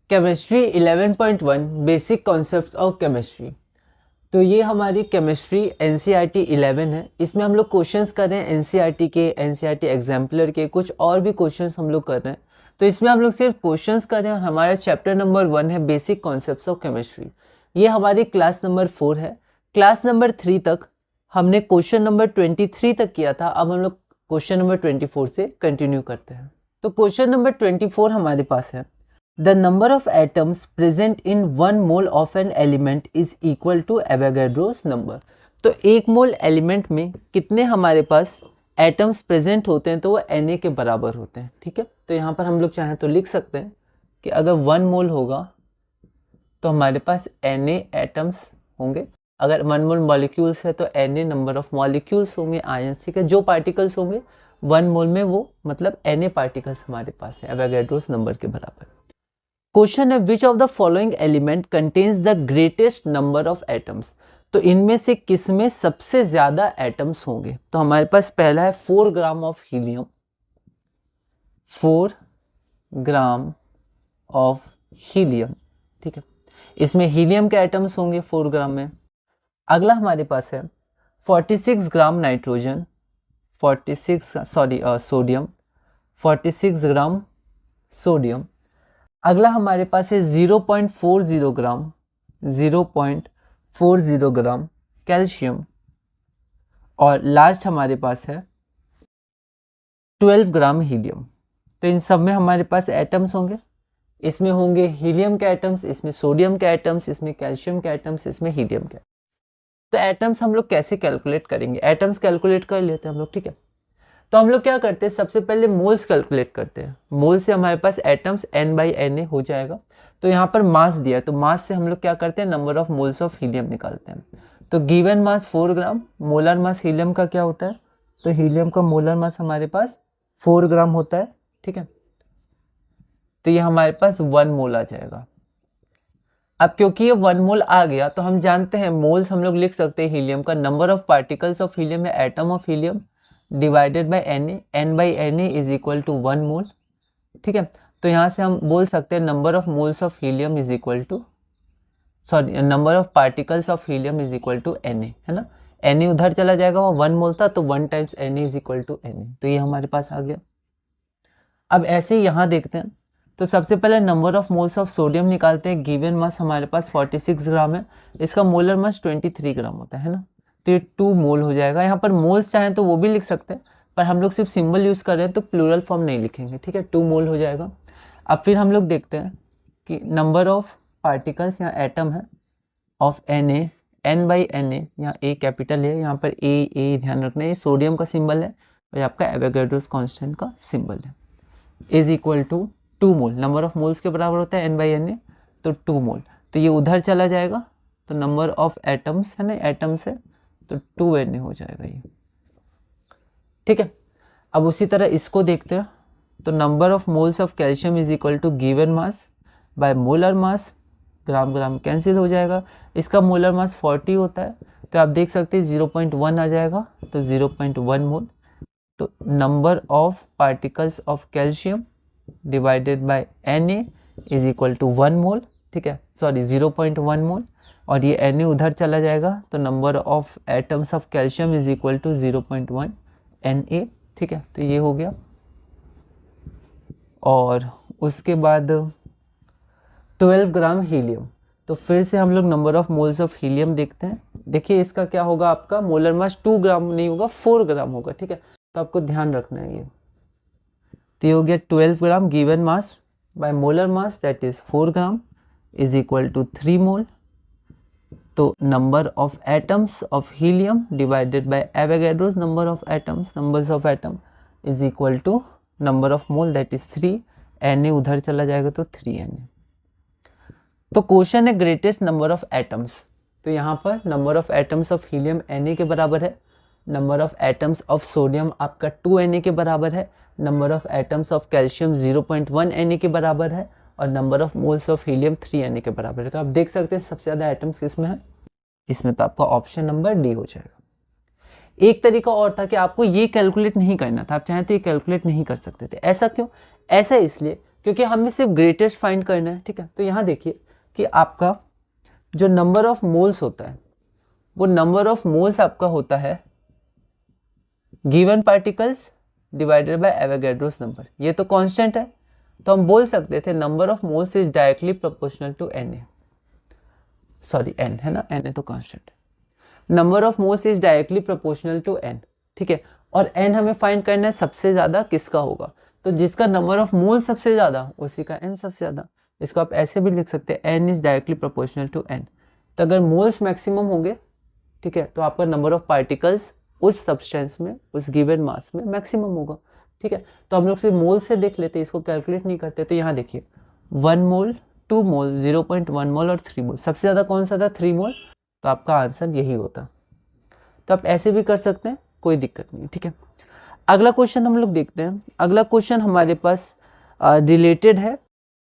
Chemistry 11.1 basic concepts of chemistry. तो ये हमारी केमिस्ट्री एनसीईआरटी 11 है। इसमें हम लोग क्वेश्चंस कर रहे हैं एनसीईआरटी के, एनसीईआरटी एग्जाम्पलर के, कुछ और भी क्वेश्चंस हम लोग कर रहे हैं। तो इसमें हम लोग सिर्फ क्वेश्चंस कर रहे हैं और हमारा चैप्टर नंबर 1 है बेसिक कॉन्सेप्ट्स ऑफ केमिस्ट्री। ये हमारी क्लास नंबर 4 है। क्लास नंबर 3 तक हमने क्वेश्चन नंबर 23 तक किया था। अब हम लोग क्वेश्चन नंबर 24 से कंटिन्यू करते हैं। तो क्वेश्चन नंबर 24 हमारे पास है, The number of atoms present in 1 mole of an element is equal to Avogadro's number। तो 1 मोल एलिमेंट में कितने हमारे पास एटम्स प्रेजेंट होते हैं, तो वो Na के बराबर होते हैं। ठीक है, तो यहाँ पर हम लोग चाहें तो लिख सकते हैं कि अगर 1 मोल होगा तो हमारे पास Na एटम्स होंगे। अगर 1 मोल मॉलिक्यूल्स है तो Na नंबर ऑफ मॉलिक्यूल्स होंगे, आयंस। ठीक है, जो पार्टिकल्स होंगे 1 मोल में वो मतलब Na पार्टिकल्स हमारे पास है एवोगाड्रोस नंबर के बराबर। क्वेश्चन है which of the following element contains the greatest number of atoms. तो इनमें से किस में सबसे ज्यादा एटम्स होंगे। तो हमारे पास पहला है 4 gram of helium. 4 gram of helium. ठीक है, इसमें हीलियम के एटम्स होंगे 4 ग्राम में। अगला हमारे पास है 46 gram nitrogen, sodium, 46 gram sodium. अगला हमारे पास है 0.40 ग्राम कैल्शियम। और लास्ट हमारे पास है 12 ग्राम हीलियम। तो इन सब में हमारे पास एटम्स होंगे। इसमें होंगे हीलियम के एटम्स, इसमें सोडियम के एटम्स, इसमें कैल्शियम के एटम्स, इसमें हीलियम के एटम्स। तो एटम्स हम लोग कैसे कैलकुलेट करेंगे, एटम्स कैलकुलेट कर लेते हैं हम लोग। ठीक है, तो हम लोग क्या करते हैं, सबसे पहले मोल्स कैलकुलेट करते हैं। मोल से हमारे पास एटम्स N/Na हो जाएगा। तो यहाँ पर मास दिया है, तो मास से हम लोग क्या करते हैं, number of moles of helium निकालते हैं। तो गिवन मास 4 ग्राम, मोलर मास हीलियम का क्या होता है, तो हीलियम का मोलर मास हमारे पास 4 ग्राम होता है। ठीक है, तो ये हमारे पास 1 मोल आ जाएगा। अब क्योंकि ये 1 मोल आ गया तो हम जानते हैं मोल्स हम लोग लिख सकते हैं हीलियम का, number of particles of helium या atom of helium divided by Na, N/Na is equal to 1 mole. ठीक है, तो यहाँ से हम बोल सकते हैं number of moles of helium is equal to number of particles of helium is equal to Na, है ना। Na उधर चला जाएगा, वो 1 मोल था तो 1 times Na is equal to Na। तो ये हमारे पास आ गया। अब ऐसे ही यहाँ देखते हैं, तो सबसे पहले number of moles of sodium निकालते हैं। गिवन मास हमारे पास 46 ग्राम है, इसका मोलर मास 23 ग्राम होता है ना। तो ये 2 मोल हो जाएगा। यहाँ पर मोल्स चाहें तो वो भी लिख सकते हैं, पर हम लोग सिर्फ सिंबल यूज़ कर रहे हैं तो प्लूरल फॉर्म नहीं लिखेंगे। ठीक है, 2 मोल हो जाएगा। अब फिर हम लोग देखते हैं कि नंबर ऑफ पार्टिकल्स यहाँ एटम है ऑफ Na, N/Na, यहाँ A कैपिटल है, यहाँ पर A ध्यान रखना है, ये सोडियम का सिंबल है और आपका एवोगाड्रोस कांस्टेंट का सिंबल है, is equal to 2 mole. Number of moles के बराबर होता है N/Na, तो 2 मोल। तो ये उधर चला जाएगा, तो नंबर ऑफ एटम्स है ना, एटम्स है तो 2Na हो जाएगा ये। ठीक है, अब उसी तरह इसको देखते हैं। तो number of moles of calcium is equal to given mass by molar mass, gram gram cancel हो जाएगा। इसका मोलर मास 40 होता है, तो आप देख सकते हैं 0.1 आ जाएगा, तो 0.1 मोल। तो number of particles of calcium divided by Na is equal to 1 mole. ठीक है, 0.1 मोल, और ये Na उधर चला जाएगा, तो number of atoms of calcium is equal to 0.1 Na। ठीक है, तो ये हो गया। और उसके बाद 12 ग्राम हीलियम। तो फिर से हम लोग number of moles of helium देखते हैं। देखिए इसका क्या होगा, आपका मोलर मास 2 ग्राम नहीं होगा, 4 ग्राम होगा। ठीक है, तो आपको ध्यान रखना है ये। तो ये हो गया 12 gram given mass by molar mass that is 4 gram is equal to 3 mole. तो number of atoms of helium divided by Avogadro's number of atoms, numbers of atom is equal to number of mole that is 3। Na उधर चला जाएगा तो 3Na। तो question है greatest number of atoms. तो यहाँ पर number of atoms of helium Na के बराबर है, number of atoms of sodium आपका 2Na के बराबर है, number of atoms of calcium 0.1 Na के बराबर है, और number of moles of helium 3Na के बराबर है। तो आप देख सकते हैं सबसे ज़्यादा एटम्स किस में है, इसमें। तो आपका ऑप्शन नंबर डी हो जाएगा। एक तरीका और था कि आपको ये कैलकुलेट नहीं करना था, आप चाहें तो ये कैलकुलेट नहीं कर सकते थे। ऐसा क्यों? ऐसा इसलिए क्योंकि हमें सिर्फ ग्रेटेस्ट फाइंड करना है, ठीक है। तो यहाँ देखिए कि आपका जो नंबर ऑफ मोल्स होता है वो नंबर ऑफ मोल्स आपका होता है given particles divided by Avogadro's number. ये तो कांस्टेंट है, तो हम बोल सकते थे number of moles is directly proportional to N A, sorry N है ना, एन ए तो कांस्टेंट है। Number of moles is directly proportional to N, ठीक है। और एन हमें फाइंड करना है सबसे ज्यादा किसका होगा, तो जिसका नंबर ऑफ मोल सबसे ज्यादा उसी का एन सबसे ज्यादा। इसको आप ऐसे भी लिख सकते हैं, N is directly proportional to N. तो अगर मोल्स मैक्सिमम होंगे, ठीक है, तो आपका नंबर ऑफ पार्टिकल्स उस सब्सटेंस में, उस गिवन मास में मैक्सिमम होगा, ठीक है। तो हम लोग सिर्फ मोल से देख लेते हैं, इसको कैलकुलेट नहीं करते। तो यहाँ देखिए 1 मोल, 2 मोल, 0.1 मोल और 3 मोल। सबसे ज़्यादा कौन सा था, 3 मोल, तो आपका आंसर यही होता। तो आप ऐसे भी कर सकते हैं, कोई दिक्कत नहीं, ठीक है। अगला क्वेश्चन हम लोग देखते हैं। अगला क्वेश्चन हमारे पास रिलेटेड है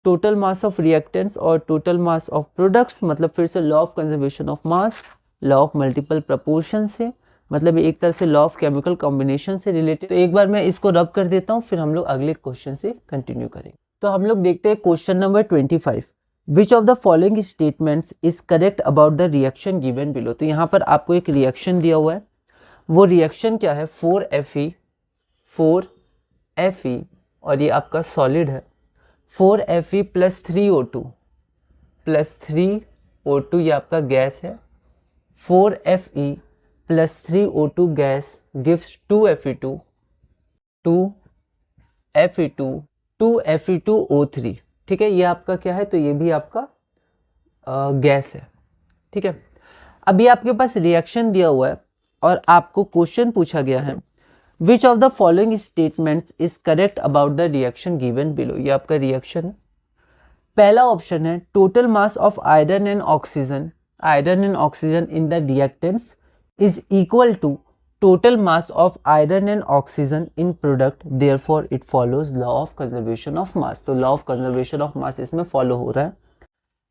टोटल मास ऑफ रिएक्टेंट्स और टोटल मास ऑफ प्रोडक्ट्स, मतलब फिर से law of conservation of mass, law of multiple proportion से, मतलब एक तरह से लॉ ऑफ केमिकल कॉम्बिनेशन से रिलेटेड। तो एक बार मैं इसको रब कर देता हूँ, फिर हम लोग अगले क्वेश्चन से कंटिन्यू करेंगे। तो हम लोग देखते हैं question number 25। Which of the following statements is correct about the reaction given below. तो यहाँ पर आपको एक रिएक्शन दिया हुआ है, वो रिएक्शन क्या है, 4Fe और ये आपका सॉलिड है, 4Fe प्लस 3O2 ये आपका गैस है। 4Fe plus 3O2 gas gives 2Fe2O3, ठीक है। ये आपका क्या है, तो ये भी आपका गैस है, ठीक है। अभी आपके पास रिएक्शन दिया हुआ है और आपको क्वेश्चन पूछा गया है which of the following statements is correct about the reaction given below. ये आपका रिएक्शन है। पहला ऑप्शन है total mass of iron and oxygen in the reactants is equal to total mass of iron and oxygen in product, therefore it follows law of conservation of mass। तो law of conservation of mass इसमें follow हो रहा है।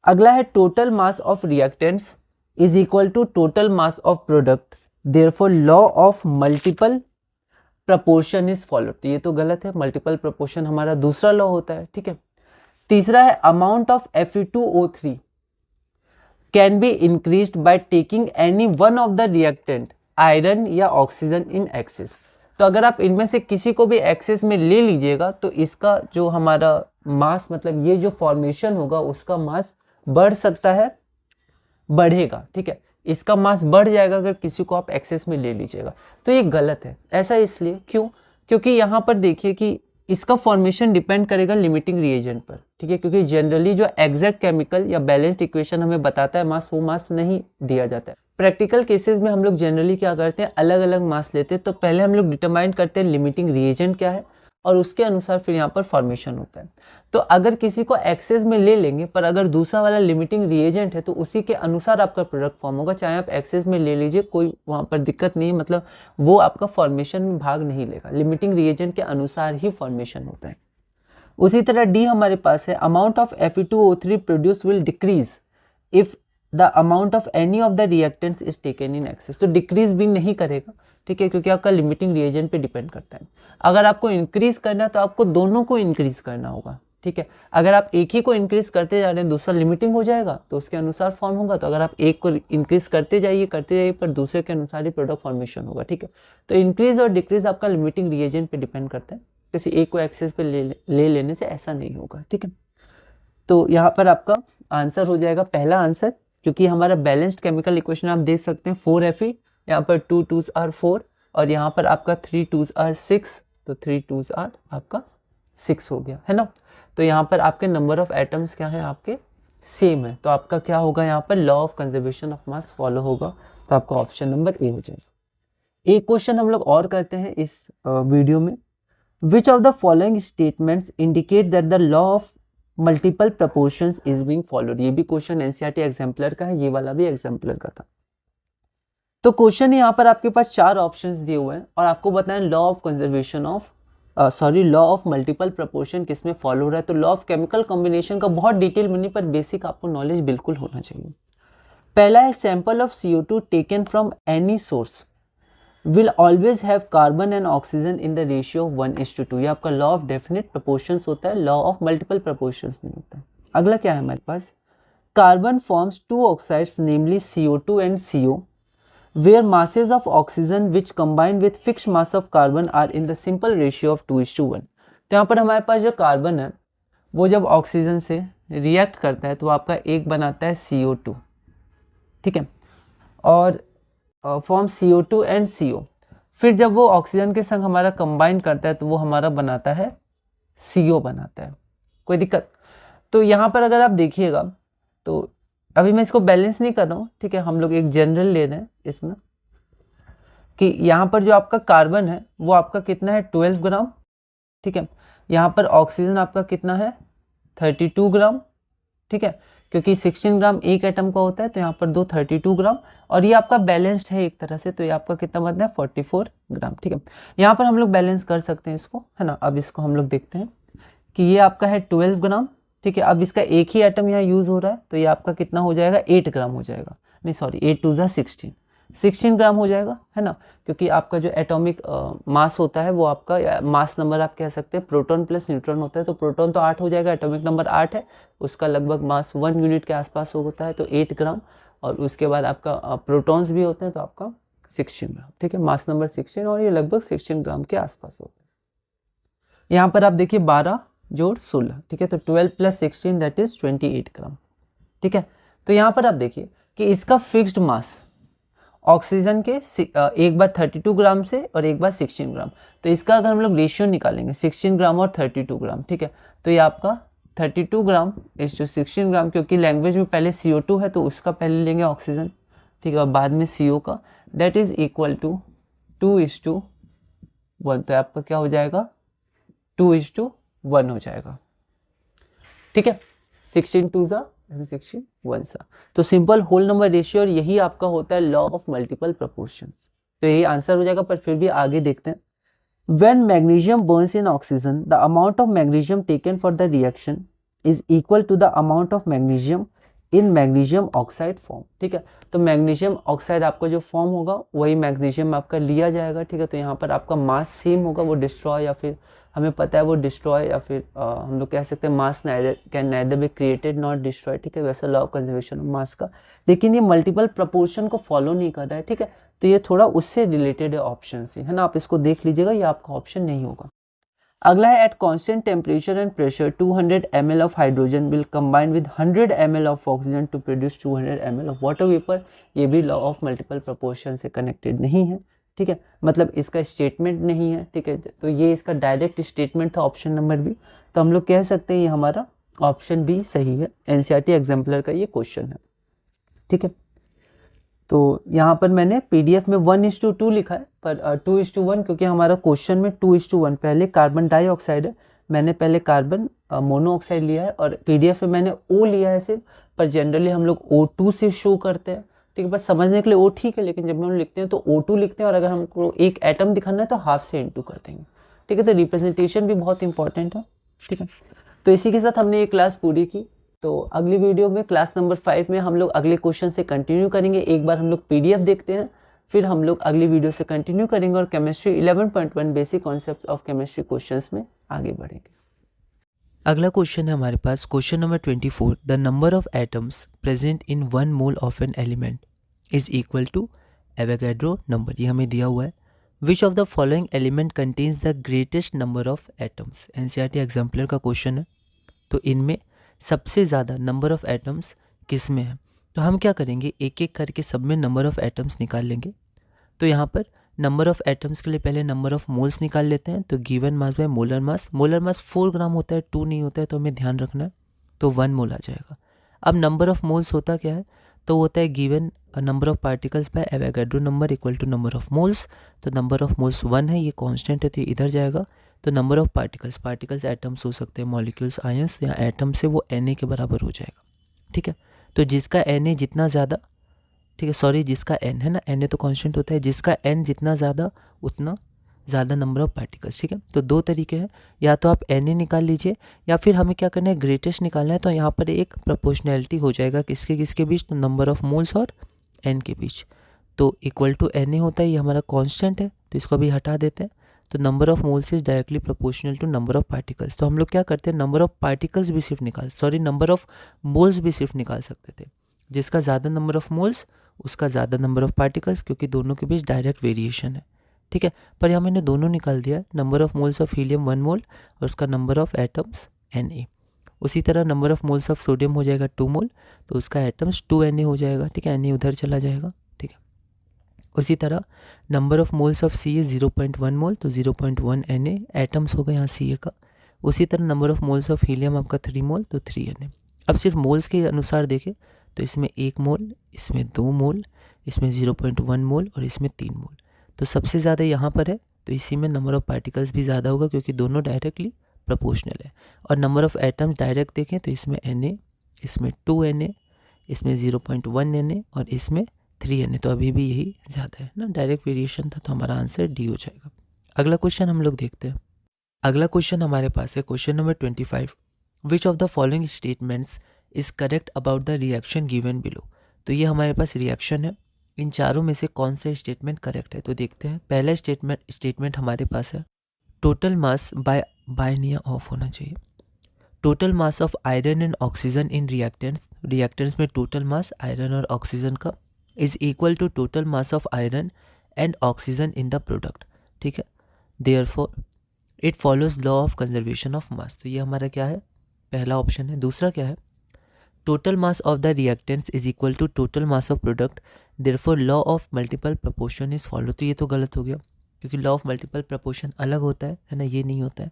अगला है total mass of reactants is equal to total mass of product, therefore law of multiple proportion is followed। तो ये तो गलत है, multiple proportion हमारा दूसरा लॉ होता है, ठीक है। तीसरा है amount of Fe2O3 can be increased by taking any one of the reactant, iron या ऑक्सीजन इन एक्सेस। तो अगर आप इनमें से किसी को भी एक्सेस में ले लीजिएगा तो इसका जो हमारा मास, मतलब ये जो फॉर्मेशन होगा उसका मास बढ़ सकता है, बढ़ेगा, ठीक है। इसका मास बढ़ जाएगा अगर किसी को आप एक्सेस में ले लीजिएगा। तो ये गलत है। ऐसा इसलिए क्यों, क्योंकि यहाँ पर देखिए कि इसका फॉर्मेशन डिपेंड करेगा लिमिटिंग रिएजेंट पर, ठीक है। क्योंकि जनरली जो एग्जैक्ट केमिकल या बैलेंस्ड इक्वेशन हमें बताता है मास, वो मास नहीं दिया जाता है। प्रैक्टिकल केसेस में हम लोग जनरली क्या करते हैं, अलग अलग मास लेते हैं। तो पहले हम लोग डिटरमाइन करते हैं लिमिटिंग रिएजेंट क्या है और उसके अनुसार फिर यहाँ पर फॉर्मेशन होता है। तो अगर किसी को एक्सेस में ले लेंगे पर अगर दूसरा वाला लिमिटिंग रिएजेंट है तो उसी के अनुसार आपका प्रोडक्ट फॉर्म होगा। चाहे आप एक्सेस में ले लीजिए, कोई वहाँ पर दिक्कत नहीं है, मतलब वो आपका फॉर्मेशन में भाग नहीं लेगा। लिमिटिंग रिएजेंट के अनुसार ही फॉर्मेशन होता है। उसी तरह डी हमारे पास है amount of Fe2O3 produce will decrease if the amount of any of the reactants is taken in excess. तो डिक्रीज भी नहीं करेगा, ठीक है, क्योंकि आपका लिमिटिंग रिएजेंट पे डिपेंड करता है। अगर आपको इंक्रीज करना है तो आपको दोनों को इंक्रीज करना होगा, ठीक है। अगर आप एक ही को इंक्रीज करते जा रहे हैं, दूसरा लिमिटिंग हो जाएगा तो उसके अनुसार फॉर्म होगा। तो अगर आप एक को इंक्रीज करते जाइए पर दूसरे के अनुसार ही प्रोडक्ट फॉर्मेशन होगा, ठीक है। तो इंक्रीज और डिक्रीज आपका लिमिटिंग रिएजेंट पे डिपेंड करता है। किसी एक को एक्सेस पे ले लेने से ऐसा नहीं होगा, ठीक है। तो यहाँ पर आपका आंसर हो जाएगा पहला आंसर, क्योंकि हमारा बैलेंस्ड केमिकल इक्वेशन आप देख सकते हैं 4Fe, यहाँ पर 2 2s are 4 और यहाँ पर आपका 3 2s are 6, तो 3 2s are आपका 6 हो गया, है ना। तो यहाँ पर आपके नंबर ऑफ एटम्स क्या है, आपके सेम है। तो आपका क्या होगा, यहाँ पर law of conservation of mass follow होगा। तो आपका ऑप्शन नंबर ए हो जाएगा। एक क्वेश्चन हम लोग और करते हैं इस वीडियो में। विच of the following statements indicate that the law of multiple proportions is being followed. ये भी क्वेश्चन एनसीईआरटी एग्जाम्पलर का है, ये वाला भी एग्जाम्पलर का था। तो क्वेश्चन यहाँ पर आपके पास 4 ऑप्शंस दिए हुए हैं और आपको बताएं law of conservation of law of multiple proportion किस में फॉलो हो रहा है। तो लॉ ऑफ केमिकल कॉम्बिनेशन का बहुत डिटेल में नहीं पर बेसिक आपको नॉलेज बिल्कुल होना चाहिए। पहला है sample of CO2 taken from any source. Will always have carbon and oxygen in the ratio of 1:2। ये आपका लॉ ऑफ डेफिनेट प्रोपोर्शंस होता है, लॉ ऑफ मल्टीपल प्रोपोर्शंस नहीं होता है। अगला क्या है हमारे पास, carbon forms 2 oxides namely CO2 and CO where masses of oxygen which combine with fixed mass of carbon are in the simple ratio of 2:1। तो यहाँ पर हमारे पास जो कार्बन है वो जब ऑक्सीजन से रिएक्ट करता है तो आपका एक बनाता है CO2, ठीक है, और फॉर्म CO2 एंड CO। फिर जब वो ऑक्सीजन के संग हमारा कंबाइन करता है तो वो हमारा बनाता है CO बनाता है। कोई दिक्कत? तो यहाँ पर अगर आप देखिएगा तो अभी मैं इसको बैलेंस नहीं कर रहा हूँ, ठीक है, हम लोग एक जनरल ले रहे हैं इसमें कि यहाँ पर जो आपका कार्बन है वो आपका कितना है 12 ग्राम, ठीक है, यहाँ पर ऑक्सीजन आपका कितना है 32 ग्राम, ठीक है, क्योंकि 16 ग्राम एक एटम का होता है तो यहाँ पर 32 ग्राम, और ये आपका बैलेंस्ड है एक तरह से, तो ये आपका कितना बनता है 44 ग्राम, ठीक है। यहाँ पर हम लोग बैलेंस कर सकते हैं इसको, है ना। अब इसको हम लोग देखते हैं कि ये आपका है 12 ग्राम, ठीक है। अब इसका एक ही एटम यहाँ यूज़ हो रहा है तो ये आपका कितना हो जाएगा 8 ग्राम हो जाएगा, नहीं सॉरी 8 2 16 ग्राम हो जाएगा, है ना, क्योंकि आपका जो एटॉमिक मास होता है वो आपका मास नंबर आप कह सकते हैं प्रोटॉन प्लस न्यूट्रॉन होता है, तो प्रोटॉन तो 8 हो जाएगा, एटॉमिक नंबर 8 है, उसका लगभग मास 1 यूनिट के आसपास होता है तो 8 ग्राम, और उसके बाद आपका प्रोटॉन्स भी होते हैं तो आपका 16 ग्राम, ठीक है, मास नंबर 16, और ये लगभग 16 ग्राम के आसपास होता है। यहाँ पर आप देखिए 12 जोड़ 16, ठीक है, तो 12 + 16 दैट इज 28 ग्राम, ठीक है। तो यहाँ पर आप देखिए कि इसका फिक्स्ड मास ऑक्सीजन के एक बार 32 ग्राम से और एक बार 16 ग्राम, तो इसका अगर हम लोग रेशियो निकालेंगे 16 ग्राम और 32 ग्राम, ठीक है, तो ये आपका 32 ग्राम इस जो 16 ग्राम, क्योंकि लैंग्वेज में पहले CO2 है तो उसका पहले लेंगे ऑक्सीजन, ठीक है, और बाद में CO का, दैट इज इक्वल टू 2:1, तो आपका क्या हो जाएगा 2:1 हो जाएगा, ठीक है, 16 2 एंड 16 1 तो सिंपल होल नंबर रेशियो, और यही आपका होता है लॉ ऑफ मल्टीपल प्रोपोर्शंस। तो यही आंसर हो जाएगा, पर फिर भी आगे देखते हैं। When magnesium burns in oxygen the amount of magnesium taken for the reaction is equal to the amount of magnesium in magnesium oxide form, ठीक है। तो मैग्नीशियम ऑक्साइड आपका जो फॉर्म होगा वही मैग्नीशियम आपका लिया जाएगा, ठीक है। तो यहाँ पर आपका मास सेम होगा, वो डिस्ट्रॉय या फिर हमें पता है वो डिस्ट्रॉय या फिर हम लोग कह सकते हैं मास can neither be created not destroy, ठीक है, वैसा लॉ ऑफ कंजर्वेशन ऑफ मास का, लेकिन ये मल्टीपल प्रपोर्शन को फॉलो नहीं कर रहा है, ठीक है। तो ये थोड़ा उससे रिलेटेड है ऑप्शन से, है ना, आप इसको देख लीजिएगा, ये आपका ऑप्शन नहीं होगा। अगला है at constant temperature and pressure 200 ml of hydrogen will combine with 100 ml of oxygen to produce 200 ml of water vapour. ये भी लॉ ऑफ मल्टीपल प्रोपोर्शन से कनेक्टेड नहीं है, ठीक है, मतलब इसका स्टेटमेंट नहीं है, ठीक है, तो ये इसका डायरेक्ट स्टेटमेंट था ऑप्शन नंबर बी, तो हम लोग कह सकते हैं ये हमारा ऑप्शन बी सही है, NCERT एग्जाम्पलर का ये क्वेश्चन है, ठीक है। तो यहाँ पर मैंने PDF में 1:2 लिखा है, पर 2:1 क्योंकि हमारा क्वेश्चन में 2:1 पहले कार्बन डाइऑक्साइड है, मैंने पहले कार्बन मोनोऑक्साइड लिया है, और PDF में मैंने O लिया है सिर्फ, पर जनरली हम लोग O2 से शो करते हैं, ठीक है, बस समझने के लिए O ठीक है, लेकिन जब हम लिखते हैं तो O2 लिखते हैं, और अगर हमको एक एटम दिखाना है तो हाफ से इनटू कर देंगे, ठीक है। तो रिप्रेजेंटेशन भी बहुत इंपॉर्टेंट है, ठीक है। तो इसी के साथ हमने ये क्लास पूरी की, तो अगली वीडियो में क्लास नंबर 5 में हम लोग अगले क्वेश्चन से कंटिन्यू करेंगे। एक बार हम लोग PDF देखते हैं, फिर हम लोग अगली वीडियो से कंटिन्यू करेंगे और chemistry 11.1 basic concept of chemistry questions में आगे बढ़ेंगे। अगला क्वेश्चन है हमारे पास, question number 24, the number of atoms present in 1 mole of an element is equal to Avogadro number. ये हमें दिया हुआ है। Which of the following element contains the greatest number of atoms. NCERT exemplar का क्वेश्चन है, तो इनमें सबसे ज़्यादा नंबर ऑफ एटम्स किस में है। तो हम क्या करेंगे, एक एक करके सब में नंबर ऑफ एटम्स निकाल लेंगे। तो यहाँ पर नंबर ऑफ एटम्स के लिए पहले नंबर ऑफ मोल्स निकाल लेते हैं। तो गिवन मास बाय मोलर मास 4 ग्राम होता है, 2 नहीं होता है, तो हमें ध्यान रखना है, तो 1 मोल आ जाएगा। अब नंबर ऑफ मोल्स होता क्या है, तो होता है given number of particles by Avogadro number equal to number of moles. तो नंबर ऑफ मोल्स 1 है, ये कांस्टेंट है तो ये इधर जाएगा। तो नंबर ऑफ पार्टिकल्स एटम्स हो सकते हैं, मॉलिक्यूल्स, आयंस, या एटम से वो Na के बराबर हो जाएगा, ठीक है। तो जिसका Na जितना ज़्यादा, ठीक है, सॉरी जिसका n है ना, Na तो कांस्टेंट होता है, जिसका n जितना ज़्यादा उतना ज़्यादा नंबर ऑफ पार्टिकल्स, ठीक है। तो 2 तरीके हैं, या तो आप Na निकाल लीजिए, या फिर हमें क्या करना है, ग्रेटेस्ट निकालना है। तो यहाँ पर एक प्रोपोर्शनैलिटी हो जाएगा किसके किसके बीच, तो नंबर ऑफ मोल्स और n के बीच। तो इक्वल टू Na होता है, ये हमारा कांस्टेंट है तो इसको अभी हटा देते हैं। तो number of moles is directly proportional to number of particles. तो हम लोग क्या करते हैं, नंबर ऑफ पार्टिकल्स भी सिर्फ नंबर ऑफ मोल्स भी सिर्फ निकाल सकते थे। जिसका ज़्यादा नंबर ऑफ मोल्स उसका ज़्यादा नंबर ऑफ पार्टिकल्स, क्योंकि दोनों के बीच डायरेक्ट वेरिएशन है, ठीक है। पर यहाँ मैंने दोनों निकाल दिया, number of moles of helium 1 मोल और उसका नंबर ऑफ एटम्स Na। उसी तरह number of moles of sodium हो जाएगा 2 मोल, तो उसका एटम्स 2Na हो जाएगा, ठीक है, Na उधर चला जाएगा, ठीक है। उसी तरह number of moles of Ca 0.1 mole, तो 0.1 Na एटम्स हो गए यहाँ Ca का। उसी तरह number of moles of helium आपका 3 मोल, तो 3 Na। अब सिर्फ मोल्स के अनुसार देखें तो इसमें 1 मोल, इसमें 2 मोल, इसमें 0.1 मोल और इसमें 3 मोल। तो सबसे ज़्यादा यहाँ पर है, तो इसी में नंबर ऑफ पार्टिकल्स भी ज़्यादा होगा क्योंकि दोनों डायरेक्टली प्रोपोर्शनल है। और नंबर ऑफ एटम्स डायरेक्ट देखें तो इसमें Na, इसमें 2 Na, इसमें 0.1 Na और इसमें 3 Na। तो अभी भी यही ज़्यादा है ना, डायरेक्ट वेरिएशन था, तो हमारा आंसर डी हो जाएगा। अगला क्वेश्चन हम लोग देखते हैं। अगला क्वेश्चन हमारे पास है question number 25। Which of the following statements is correct about the reaction given below. तो ये हमारे पास रिएक्शन है, इन चारों में से कौन सा स्टेटमेंट करेक्ट है। तो देखते हैं। पहला स्टेटमेंट हमारे पास है टोटल मास बाय नहीं ऑफ होना चाहिए। Total mass of iron and oxygen in reactants में टोटल मास आयरन और ऑक्सीजन का is equal to total mass of iron and oxygen in the product, ठीक है। Therefore it follows law of conservation of mass. तो ये हमारा क्या है, पहला ऑप्शन है। दूसरा क्या है, total mass of the reactants is equal to total mass of product, therefore law of multiple proportion is follow. तो ये तो गलत हो गया क्योंकि लॉ ऑफ मल्टीपल प्रपोर्शन अलग होता है ना, ये नहीं होता है।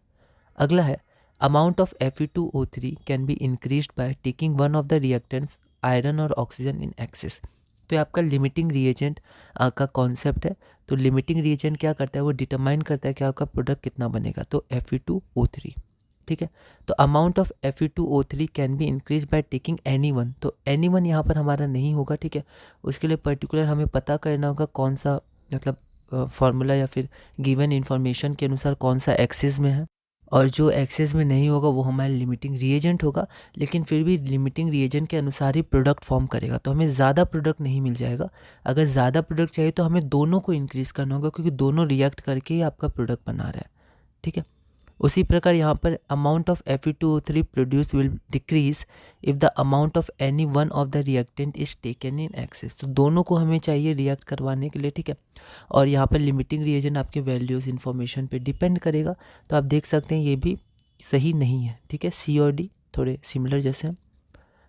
अगला है amount of Fe2O3 can be increased by taking one of the reactants iron और ऑक्सीजन इन एक्सेस। तो ये आपका लिमिटिंग रिएजेंट का कॉन्सेप्ट है। तो लिमिटिंग रिएजेंट क्या करता है, वो डिटरमाइन करता है कि आपका प्रोडक्ट कितना बनेगा, तो Fe2O3, ठीक है। तो amount of Fe2O3 can be increase by taking any one. तो एनी वन यहाँ पर हमारा नहीं होगा, ठीक है। उसके लिए पर्टिकुलर हमें पता करना होगा कौन सा, मतलब फार्मूला या फिर गिवन इन्फॉर्मेशन के अनुसार कौन सा एक्सेस में है, और जो एक्सेस में नहीं होगा वो हमारा लिमिटिंग रिएजेंट होगा। लेकिन फिर भी लिमिटिंग रिएजेंट के अनुसार ही प्रोडक्ट फॉर्म करेगा, तो हमें ज़्यादा प्रोडक्ट नहीं मिल जाएगा। अगर ज़्यादा प्रोडक्ट चाहिए तो हमें दोनों को इंक्रीज़ करना होगा क्योंकि दोनों रिएक्ट करके ही आपका प्रोडक्ट बना रहा है, ठीक है। उसी प्रकार यहाँ पर amount of Fe2O3 produce will decrease if the amount of any one of the reactant is taken in excess. तो दोनों को हमें चाहिए रिएक्ट करवाने के लिए, ठीक है। और यहाँ पर लिमिटिंग रिएजेंट आपके वैल्यूज़ इन्फॉर्मेशन पे डिपेंड करेगा। तो आप देख सकते हैं ये भी सही नहीं है, ठीक है। सी और डी थोड़े सिमिलर जैसे हैं।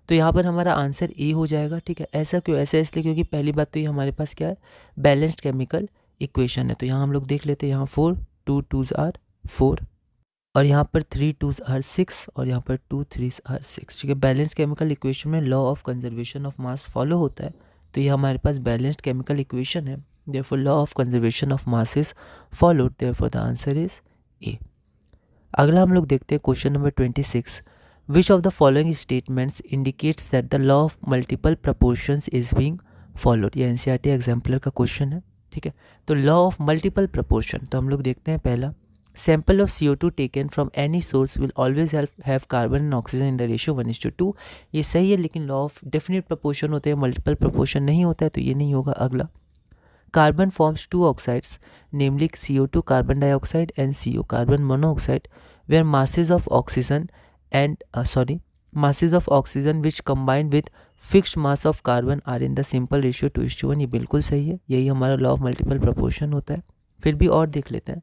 तो यहाँ पर हमारा आंसर ए हो जाएगा, ठीक है। ऐसा क्यों, ऐसा इसलिए क्योंकि पहली बात तो ये हमारे पास क्या है, बैलेंस्ड केमिकल इक्वेशन है। तो यहाँ हम लोग देख लेते हैं, यहाँ 4 2 2s आर 4 और यहाँ पर 3 2s आर 6 और यहाँ पर 2 3s आर 6, ठीक है। बैलेंस केमिकल इक्वेशन में law of conservation of mass follow होता है। तो ये हमारे पास बैलेंस्ड केमिकल इक्वेशन है, therefore law of conservation of mass is followed, therefore the answer is a. अगला हम लोग देखते हैं question number 26। Which of the following statements indicates that the law of multiple proportions is being followed. ये NCERT exemplar का क्वेश्चन है, ठीक है। तो लॉ ऑफ मल्टीपल प्रपोर्शन, तो हम लोग देखते हैं पहला, sample of CO2 taken from any source will always have carbon and oxygen in the ratio 1:2। ये सही है, लेकिन लॉ ऑफ डेफिनेट प्रपोर्शन होते हैं, मल्टीपल प्रपोर्शन नहीं होता है, तो ये नहीं होगा। अगला, carbon forms 2 oxides namely CO2 carbon dioxide and CO carbon monoxide where masses of oxygen which combined with fixed mass of carbon are in the simple ratio 2:1। ये बिल्कुल सही है, यही हमारा लॉ ऑफ मल्टीपल प्रपोर्शन होता है। फिर भी और देख लेते हैं।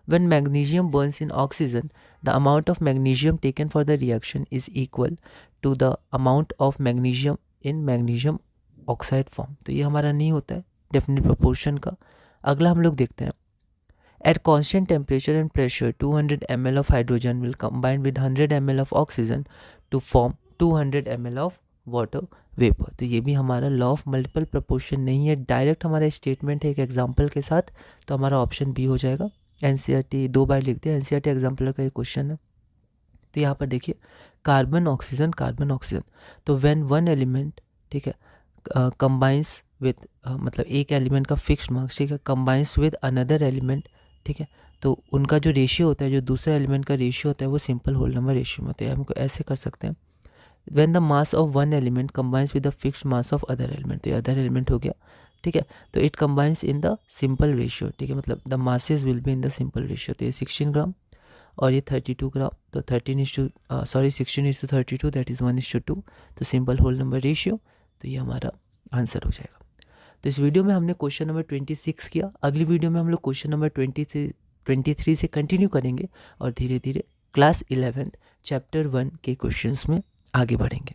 When magnesium burns in oxygen, the amount of magnesium taken for the reaction is equal to the amount of magnesium in magnesium oxide form। तो ये हमारा नहीं होता है डेफिनेट प्रोपोर्शन का। अगला हम लोग देखते हैं, at constant temperature and pressure 200 ml of hydrogen will combine with 100 ml of oxygen to form 200 ml of water vapor। तो ये भी हमारा लॉ ऑफ मल्टीपल प्रपोर्शन नहीं है, डायरेक्ट हमारा स्टेटमेंट है एक एग्जांपल के साथ। तो हमारा ऑप्शन बी हो जाएगा। एनसीईआरटी 2 बार लिख दिया, एनसीईआरटी एग्जाम्पलर का ये क्वेश्चन है। तो यहाँ पर देखिए कार्बन ऑक्सीजन, तो व्हेन वन एलिमेंट, ठीक है, कंबाइंस विद, मतलब एक एलिमेंट का फिक्स्ड मास, ठीक है, कंबाइंस विद अनदर एलिमेंट, ठीक है, तो उनका जो रेशियो होता है, जो दूसरे एलिमेंट का रेशियो होता है, वो सिंपल होल नंबर रेशियो में होता है। हमको ऐसे कर सकते हैं, when the mass of one element combines with the fixed mass of other element. तो ये अदर एलिमेंट हो गया। ठीक है। तो it combines in the simple ratio, ठीक है, मतलब the masses will be in the simple ratio. तो ये 16 ग्राम और ये 32 ग्राम, तो 16:32 दैट इज़ 1:2, तो सिंपल होल नंबर रेशियो। तो ये हमारा आंसर हो जाएगा। तो इस वीडियो में हमने क्वेश्चन नंबर 26 किया। अगली वीडियो में हम लोग क्वेश्चन नंबर 23 से कंटिन्यू करेंगे और धीरे धीरे क्लास 11 चैप्टर 1 के क्वेश्चंस में आगे बढ़ेंगे।